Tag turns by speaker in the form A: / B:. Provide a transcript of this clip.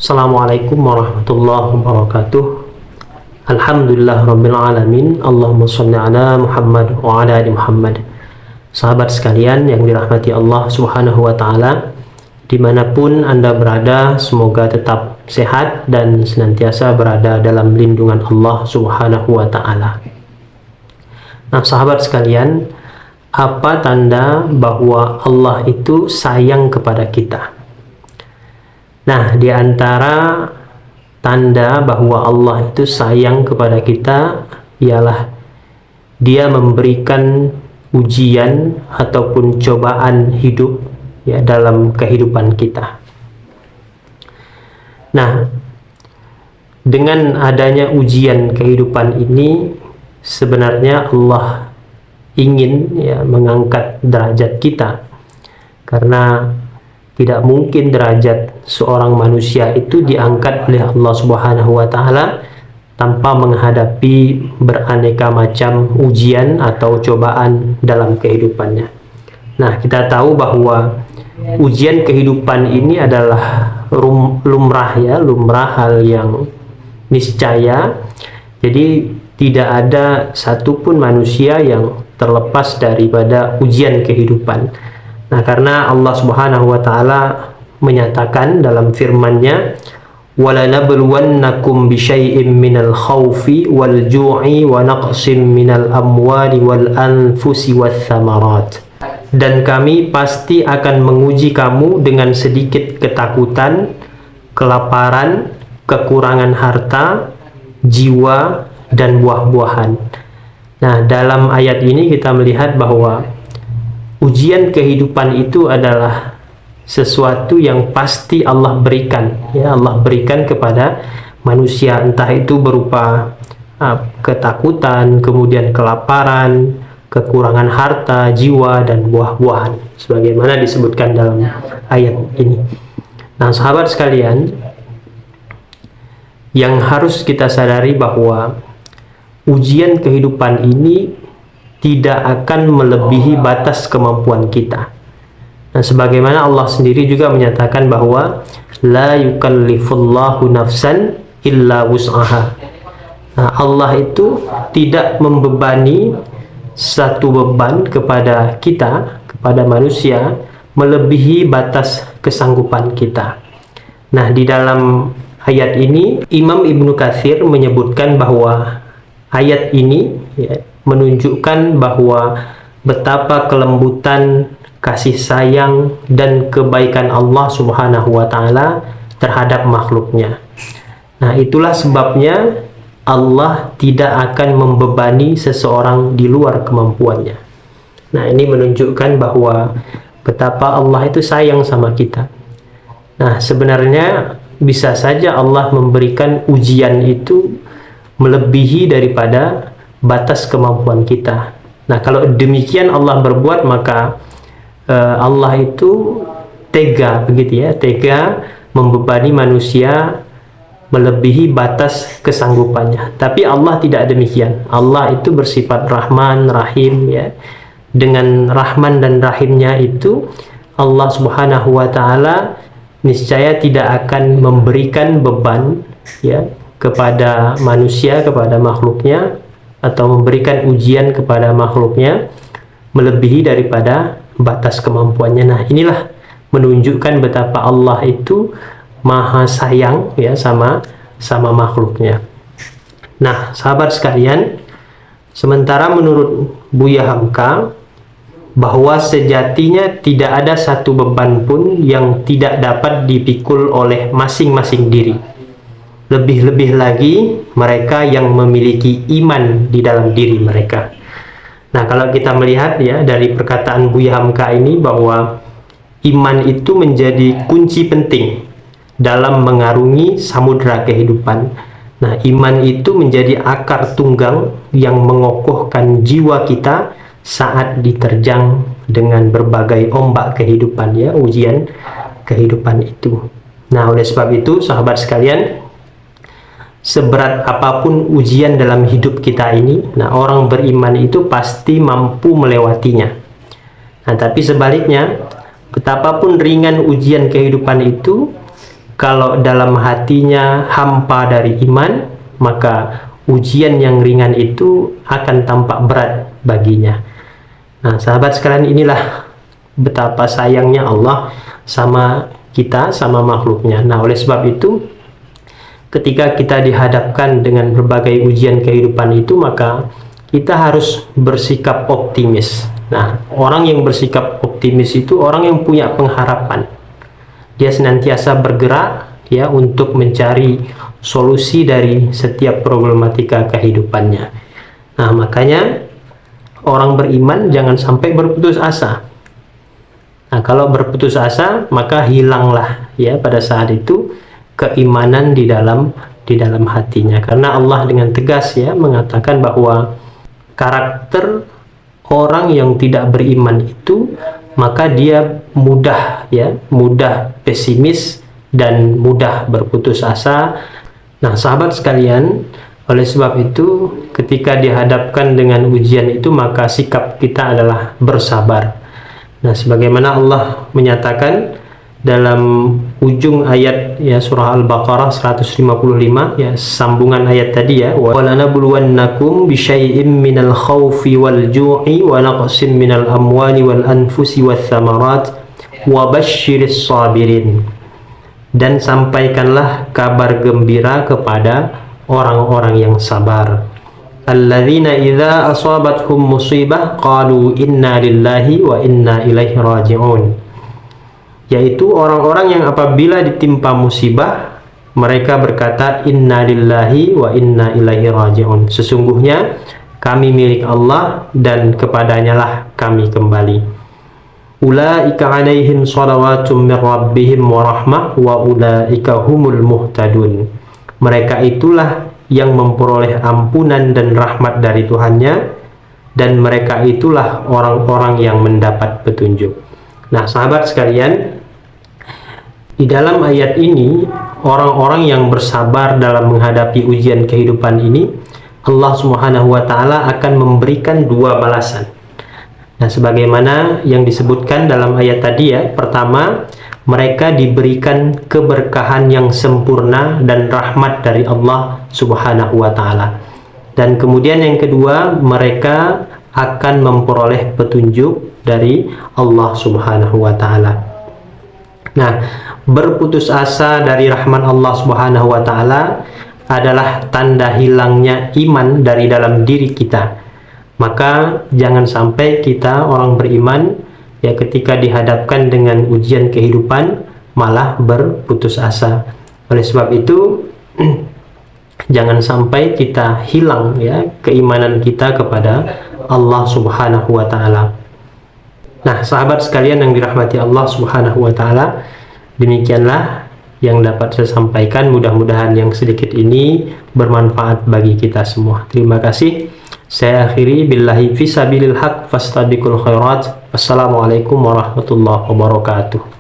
A: Assalamualaikum warahmatullahi wabarakatuh. Alhamdulillah rabbil alamin. Allahumma shalli ala Muhammad wa ala ali Muhammad. Sahabat sekalian yang dirahmati Allah subhanahu wa ta'ala, dimanapun Anda berada, semoga tetap sehat dan senantiasa berada dalam lindungan Allah subhanahu wa ta'ala. Nah sahabat sekalian, apa tanda bahwa Allah itu sayang kepada kita? Nah, di antara tanda bahwa Allah itu sayang kepada kita ialah Dia memberikan ujian ataupun cobaan hidup ya dalam kehidupan kita. Nah, dengan adanya ujian kehidupan ini sebenarnya Allah ingin ya mengangkat derajat kita, karena tidak mungkin derajat seorang manusia itu diangkat oleh Allah Subhanahu wa ta'ala tanpa menghadapi beraneka macam ujian atau cobaan dalam kehidupannya. Nah, kita tahu bahwa ujian kehidupan ini adalah lumrah hal yang niscaya. Jadi tidak ada satupun manusia yang terlepas daripada ujian kehidupan. Nah, karena Allah Subhanahu wa ta'ala menyatakan dalam firman-Nya, وَلَنَبْلُوَنَّكُمْ بِشَيْءٍ مِّنَ الْخَوْفِ وَالْجُوعِ وَنَقْصٍ مِّنَ الْأَمْوَالِ وَالْأَنفُسِ وَالثَّمَرَاتِ. Dan kami pasti akan menguji kamu dengan sedikit ketakutan, kelaparan, kekurangan harta, jiwa, dan buah-buahan. Nah, dalam ayat ini kita melihat bahwa ujian kehidupan itu adalah sesuatu yang pasti Allah berikan, ya Allah berikan kepada manusia, entah itu berupa ketakutan, kemudian kelaparan, kekurangan harta, jiwa, dan buah-buahan, sebagaimana disebutkan dalam ayat ini. Nah, sahabat sekalian, yang harus kita sadari bahwa ujian kehidupan ini tidak akan melebihi batas kemampuan kita. Nah, sebagaimana Allah sendiri juga menyatakan bahwa la yukallifullahu nafsan illa wus'aha. Nah, Allah itu tidak membebani satu beban kepada kita, kepada manusia, melebihi batas kesanggupan kita. Nah, di dalam ayat ini Imam Ibnu Katsir menyebutkan bahwa ayat ini ya, menunjukkan bahwa betapa kelembutan, kasih sayang, dan kebaikan Allah Subhanahu wa ta'ala terhadap makhluknya. Nah, itulah sebabnya Allah tidak akan membebani seseorang di luar kemampuannya. Nah, ini menunjukkan bahwa betapa Allah itu sayang sama kita. Nah, sebenarnya bisa saja Allah memberikan ujian itu melebihi daripada batas kemampuan kita. Nah, kalau demikian Allah berbuat, maka Allah itu tega, begitu ya, tega membebani manusia melebihi batas kesanggupannya. Tapi Allah tidak demikian. Allah itu bersifat Rahman, Rahim ya. Dengan Rahman dan Rahimnya itu Allah Subhanahu wa ta'ala niscaya tidak akan memberikan beban ya kepada manusia, kepada makhluknya, atau memberikan ujian kepada makhluknya melebihi daripada batas kemampuannya. Nah, inilah menunjukkan betapa Allah itu maha sayang ya sama makhluknya. Nah, sahabat sekalian, sementara menurut Buya Hamka bahwa sejatinya tidak ada satu beban pun yang tidak dapat dipikul oleh masing-masing diri. Lebih-lebih lagi mereka yang memiliki iman di dalam diri mereka. Nah, kalau kita melihat ya dari perkataan Buya Hamka ini bahwa iman itu menjadi kunci penting dalam mengarungi samudra kehidupan. Nah, iman itu menjadi akar tunggang yang mengokohkan jiwa kita saat diterjang dengan berbagai ombak kehidupan ya, ujian kehidupan itu. Nah, oleh sebab itu sahabat sekalian, seberat apapun ujian dalam hidup kita ini, nah orang beriman itu pasti mampu melewatinya. Nah, tapi sebaliknya, betapapun ringan ujian kehidupan itu, kalau dalam hatinya hampa dari iman, maka ujian yang ringan itu akan tampak berat baginya. Nah, sahabat sekalian, inilah betapa sayangnya Allah sama kita, sama makhluknya. Nah, oleh sebab itu, ketika kita dihadapkan dengan berbagai ujian kehidupan itu, maka kita harus bersikap optimis. Nah, orang yang bersikap optimis itu orang yang punya pengharapan. Dia senantiasa bergerak ya untuk mencari solusi dari setiap problematika kehidupannya. Nah, makanya orang beriman jangan sampai berputus asa. Nah, kalau berputus asa, maka hilanglah ya pada saat itu keimanan di dalam hatinya. Karena Allah dengan tegas ya mengatakan bahwa karakter orang yang tidak beriman itu, maka dia mudah pesimis dan mudah berputus asa. Nah, sahabat sekalian, oleh sebab itu ketika dihadapkan dengan ujian itu, maka sikap kita adalah bersabar. Nah, sebagaimana Allah menyatakan dalam ujung ayat ya surah Al-Baqarah 155 ya, sambungan ayat tadi ya, walanabluwannakum bisyai'im minal khawfi wal ju'i wa naqsim minal amwali wal anfusi wath thamarat wa basyiris sabirin. Dan sampaikanlah kabar gembira kepada orang-orang yang sabar. Alladzina idza asabathum musibah qalu inna lillahi wa inna ilaihi raji'un. Yaitu orang-orang yang apabila ditimpa musibah, mereka berkata inna lillahi wa inna ilaihi raji'un. Sesungguhnya kami milik Allah dan kepadanya lah kami kembali. Ulaika alaihim shalawatum min rabbihim wa rahmah wa ulaika humul muhtadun. Mereka itulah yang memperoleh ampunan dan rahmat dari Tuhannya, dan mereka itulah orang-orang yang mendapat petunjuk. Nah, sahabat sekalian, di dalam ayat ini, orang-orang yang bersabar dalam menghadapi ujian kehidupan ini, Allah Subhanahu wa Ta'ala akan memberikan dua balasan. Nah, sebagaimana yang disebutkan dalam ayat tadi ya, pertama, mereka diberikan keberkahan yang sempurna dan rahmat dari Allah Subhanahu wa Ta'ala. Dan kemudian yang kedua, mereka akan memperoleh petunjuk dari Allah Subhanahu wa Ta'ala. Nah, berputus asa dari rahmat Allah Subhanahu wa Ta'ala adalah tanda hilangnya iman dari dalam diri kita. Maka jangan sampai kita orang beriman ya ketika dihadapkan dengan ujian kehidupan malah berputus asa. Oleh sebab itu jangan sampai kita hilang ya keimanan kita kepada Allah Subhanahu wa Ta'ala. Nah, sahabat sekalian yang dirahmati Allah Subhanahu wa Ta'ala, demikianlah yang dapat saya sampaikan. Mudah-mudahan yang sedikit ini bermanfaat bagi kita semua. Terima kasih. Saya akhiri billahi fisabilil haq fastabiqul khairat. Wassalamualaikum warahmatullahi wabarakatuh.